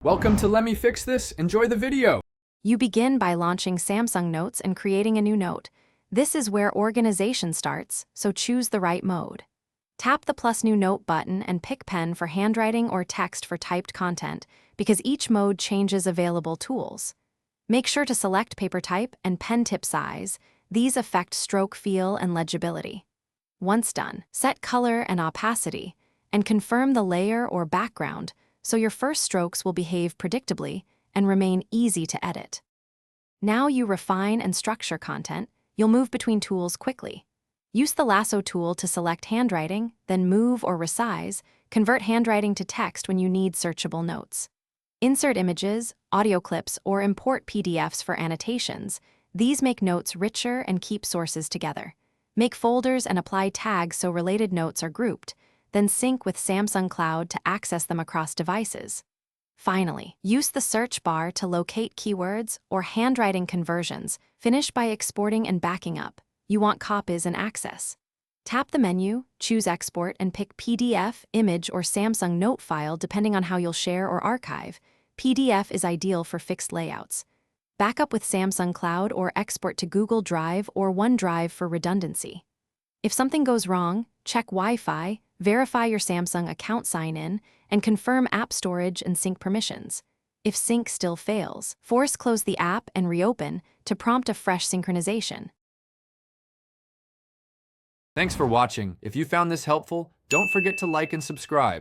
Welcome to Let Me Fix This. Enjoy the video. You begin by launching Samsung Notes and creating a new note. This is where organization starts, so choose the right mode. Tap the plus new note button and pick pen for handwriting or text for typed content, because each mode changes available tools. Make sure to select paper type and pen tip size. These affect stroke feel and legibility. Once done, set color and opacity, and confirm the layer or background so your first strokes will behave predictably and remain easy to edit. Now you refine and structure content, you'll move between tools quickly. Use the lasso tool to select handwriting, then move or resize, convert handwriting to text when you need searchable notes. Insert images, audio clips, or import PDFs for annotations. These make notes richer and keep sources together. Make folders and apply tags so related notes are grouped, then sync with Samsung Cloud to access them across devices. Finally, use the search bar to locate keywords or handwriting conversions. Finish by exporting and backing up. You want copies and access. Tap the menu, choose Export, and pick PDF, image, or Samsung Note file depending on how you'll share or archive. PDF is ideal for fixed layouts. Backup with Samsung Cloud or export to Google Drive or OneDrive for redundancy. If something goes wrong, check Wi-Fi, verify your Samsung account sign-in, and confirm app storage and sync permissions. If sync still fails, force close the app and reopen to prompt a fresh synchronization. Thanks for watching. If you found this helpful, don't forget to like and subscribe.